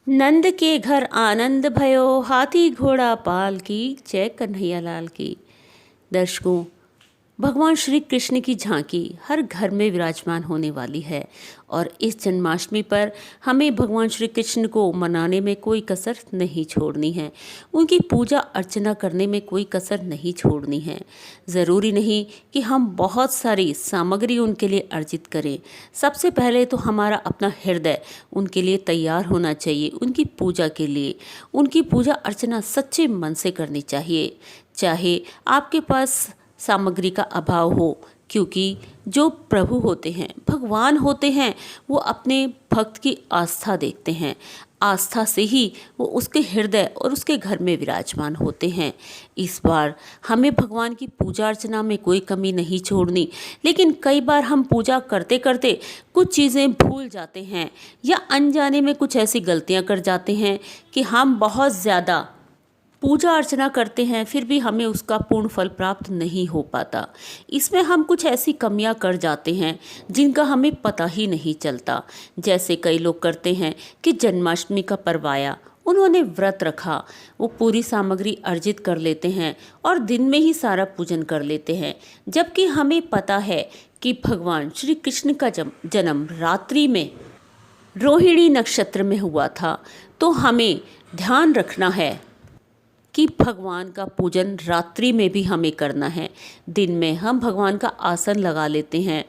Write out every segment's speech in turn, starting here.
नंद के घर आनंद भयो, हाथी घोड़ा पाल की, जय कन्हैया लाल की। दर्शकों, भगवान श्री कृष्ण की झांकी हर घर में विराजमान होने वाली है और इस जन्माष्टमी पर हमें भगवान श्री कृष्ण को मनाने में कोई कसर नहीं छोड़नी है। उनकी पूजा अर्चना करने में कोई कसर नहीं छोड़नी है। ज़रूरी नहीं कि हम बहुत सारी सामग्री उनके लिए अर्जित करें। सबसे पहले तो हमारा अपना हृदय उनके लिए तैयार होना चाहिए। उनकी पूजा के लिए उनकी पूजा अर्चना सच्चे मन से करनी चाहिए। चाहे आपके पास सामग्री का अभाव हो, क्योंकि जो प्रभु होते हैं, भगवान होते हैं, वो अपने भक्त की आस्था देखते हैं। आस्था से ही वो उसके हृदय और उसके घर में विराजमान होते हैं। इस बार हमें भगवान की पूजा अर्चना में कोई कमी नहीं छोड़नी, लेकिन कई बार हम पूजा करते करते कुछ चीज़ें भूल जाते हैं या अनजाने में कुछ ऐसी गलतियां कर जाते हैं कि हम बहुत ज़्यादा पूजा अर्चना करते हैं, फिर भी हमें उसका पूर्ण फल प्राप्त नहीं हो पाता। इसमें हम कुछ ऐसी कमियां कर जाते हैं जिनका हमें पता ही नहीं चलता। जैसे कई लोग करते हैं कि जन्माष्टमी का पर्व आया, उन्होंने व्रत रखा, वो पूरी सामग्री अर्जित कर लेते हैं और दिन में ही सारा पूजन कर लेते हैं, जबकि हमें पता है कि भगवान श्री कृष्ण का जन्म रात्रि में रोहिणी नक्षत्र में हुआ था। तो हमें ध्यान रखना है कि भगवान का पूजन रात्रि में भी हमें करना है। दिन में हम भगवान का आसन लगा लेते हैं,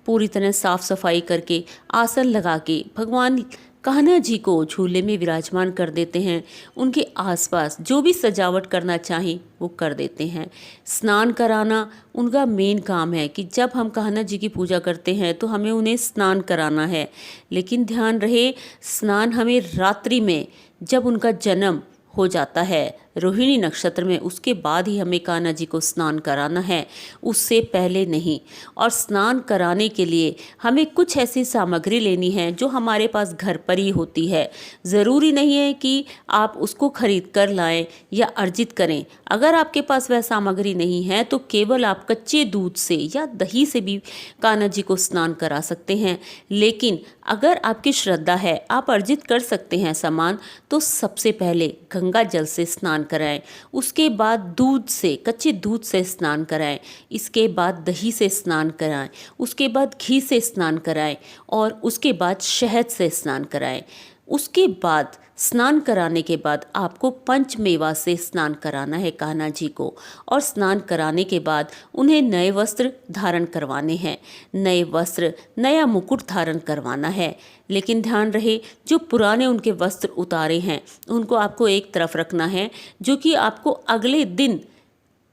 पूरी तरह साफ सफाई करके आसन लगा के भगवान कान्हा जी को झूले में विराजमान कर देते हैं। उनके आसपास जो भी सजावट करना चाहें वो कर देते हैं। स्नान कराना उनका मेन काम है कि जब हम कान्हा जी की पूजा करते हैं तो हमें उन्हें स्नान कराना है। लेकिन ध्यान रहे, स्नान हमें रात्रि में, जब उनका जन्म हो जाता है रोहिणी नक्षत्र में, उसके बाद ही हमें कान्हा जी को स्नान कराना है, उससे पहले नहीं। और स्नान कराने के लिए हमें कुछ ऐसी सामग्री लेनी है जो हमारे पास घर पर ही होती है। ज़रूरी नहीं है कि आप उसको खरीद कर लाएं या अर्जित करें। अगर आपके पास वह सामग्री नहीं है तो केवल आप कच्चे दूध से या दही से भी कान्हा जी को स्नान करा सकते हैं। लेकिन अगर आपकी श्रद्धा है, आप अर्जित कर सकते हैं सामान, तो सबसे पहले गंगा जल से स्नान कराएं, उसके बाद दूध से, कच्चे दूध से स्नान कराएं, इसके बाद दही से स्नान कराएं, उसके बाद घी से स्नान कराएं और उसके बाद शहद से स्नान कराएं। उसके बाद स्नान कराने के बाद आपको पंचमेवा से स्नान कराना है कान्हा जी को। और स्नान कराने के बाद उन्हें नए वस्त्र धारण करवाने हैं, नए वस्त्र, नया मुकुट धारण करवाना है। लेकिन ध्यान रहे, जो पुराने उनके वस्त्र उतारे हैं उनको आपको एक तरफ रखना है, जो कि आपको अगले दिन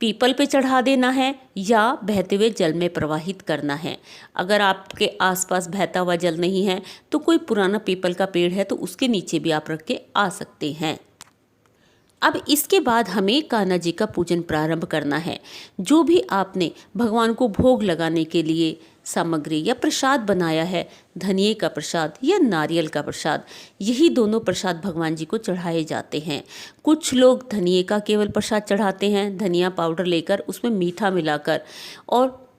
पीपल पे चढ़ा देना है या बहते हुए जल में प्रवाहित करना है। अगर आपके आसपास बहता हुआ जल नहीं है तो कोई पुराना पीपल का पेड़ है तो उसके नीचे भी आप रख के आ सकते हैं। अब इसके बाद हमें कान्हा जी का पूजन प्रारंभ करना है। जो भी आपने भगवान को भोग लगाने के लिए सामग्री या प्रसाद बनाया है, धनिये का प्रसाद या नारियल का प्रसाद, यही दोनों प्रसाद भगवान जी को चढ़ाए जाते हैं। कुछ लोग धनिये का केवल प्रसाद चढ़ाते हैं, धनिया पाउडर लेकर उसमें मीठा मिलाकर, और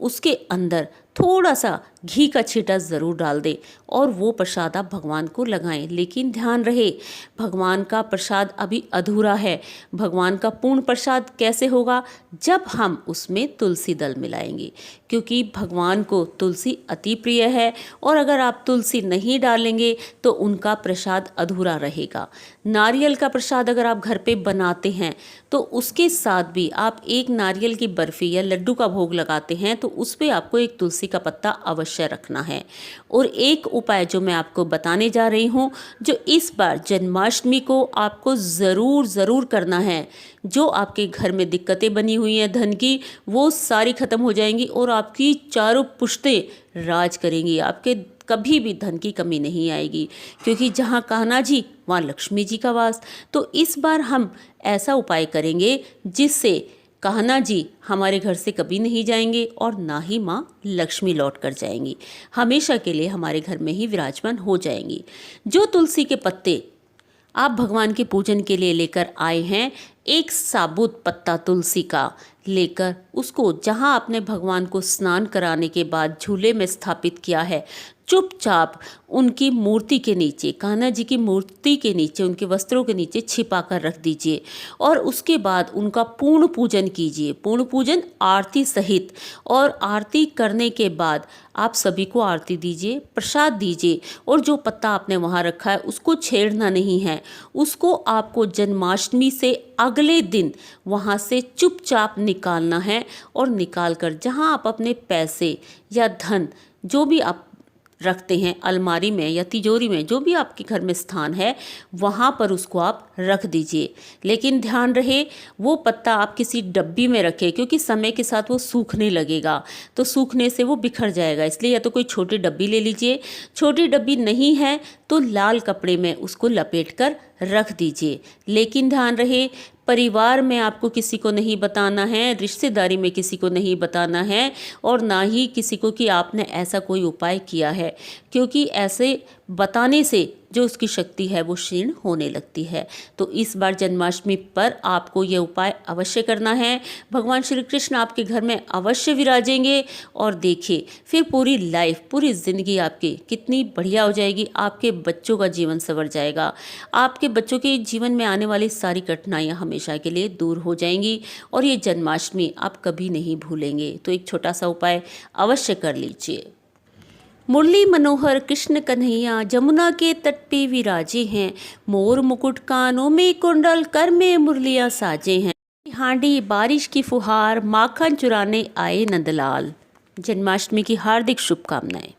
उसके अंदर थोड़ा सा घी का छींटा ज़रूर डाल दें और वो प्रसाद आप भगवान को लगाएं। लेकिन ध्यान रहे, भगवान का प्रसाद अभी अधूरा है। भगवान का पूर्ण प्रसाद कैसे होगा? जब हम उसमें तुलसी दल मिलाएंगे, क्योंकि भगवान को तुलसी अति प्रिय है और अगर आप तुलसी नहीं डालेंगे तो उनका प्रसाद अधूरा रहेगा। नारियल का प्रसाद अगर आप घर पे बनाते हैं तो उसके साथ भी आप एक नारियल की बर्फ़ी या लड्डू का भोग लगाते हैं तो उस पर आपको एक तुलसी का पत्ता अवश्य रखना है। और एक उपाय जो मैं आपको बताने जा रही हूँ, जो इस बार जन्माष्टमी को आपको ज़रूर करना है, जो आपके घर में दिक्कतें बनी हुई हैं धन की, वो सारी ख़त्म हो जाएंगी और आपकी चारों पुश्तें राज करेंगी। आपके कभी भी धन की कमी नहीं आएगी, क्योंकि जहाँ कान्हा जी वहाँ लक्ष्मी जी का वास। तो इस बार हम ऐसा उपाय करेंगे जिससे कान्हा जी हमारे घर से कभी नहीं जाएंगे और ना ही माँ लक्ष्मी लौट कर जाएंगी, हमेशा के लिए हमारे घर में ही विराजमान हो जाएंगी। जो तुलसी के पत्ते आप भगवान के पूजन के लिए लेकर आए हैं, एक साबुत पत्ता तुलसी का लेकर उसको जहाँ आपने भगवान को स्नान कराने के बाद झूले में स्थापित किया है, चुपचाप उनकी मूर्ति के नीचे, कान्हा जी की मूर्ति के नीचे, उनके वस्त्रों के नीचे छिपा कर रख दीजिए और उसके बाद उनका पूर्ण पूजन कीजिए, पूर्ण पूजन आरती सहित। और आरती करने के बाद आप सभी को आरती दीजिए, प्रसाद दीजिए और जो पत्ता आपने वहाँ रखा है उसको छेड़ना नहीं है, उसको आपको जन्माष्टमी से अगले दिन वहाँ से चुपचाप निकालना है और निकाल कर जहाँ आप अपने पैसे या धन जो भी आप रखते हैं अलमारी में या तिजोरी में, जो भी आपके घर में स्थान है, वहाँ पर उसको आप रख दीजिए। लेकिन ध्यान रहे वो पत्ता आप किसी डब्बी में रखें, क्योंकि समय के साथ वो सूखने लगेगा, तो सूखने से वो बिखर जाएगा। इसलिए या तो कोई छोटी डब्बी ले लीजिए, छोटी डब्बी नहीं है तो लाल कपड़े में उसको लपेट कर रख दीजिए। लेकिन ध्यान रहे परिवार में आपको किसी को नहीं बताना है, रिश्तेदारी में किसी को नहीं बताना है और ना ही किसी को कि आपने ऐसा कोई उपाय किया है, क्योंकि ऐसे बताने से जो उसकी शक्ति है वो क्षीण होने लगती है। तो इस बार जन्माष्टमी पर आपको ये उपाय अवश्य करना है। भगवान श्री कृष्ण आपके घर में अवश्य विराजेंगे और देखिए फिर पूरी लाइफ, पूरी ज़िंदगी आपकी कितनी बढ़िया हो जाएगी। आपके बच्चों का जीवन संवर जाएगा, आपके बच्चों के जीवन में आने वाली सारी कठिनाइयाँ हमेशा के लिए दूर हो जाएंगी और ये जन्माष्टमी आप कभी नहीं भूलेंगे। तो एक छोटा सा उपाय अवश्य कर लीजिए। मुरली मनोहर कृष्ण कन्हैया जमुना के तट पे विराजे हैं, मोर मुकुट कानों में कुंडल, कर में मुरलियाँ साजे हैं। हांडी बारिश की फुहार, माखन चुराने आए नंदलाल। जन्माष्टमी की हार्दिक शुभकामनाएं।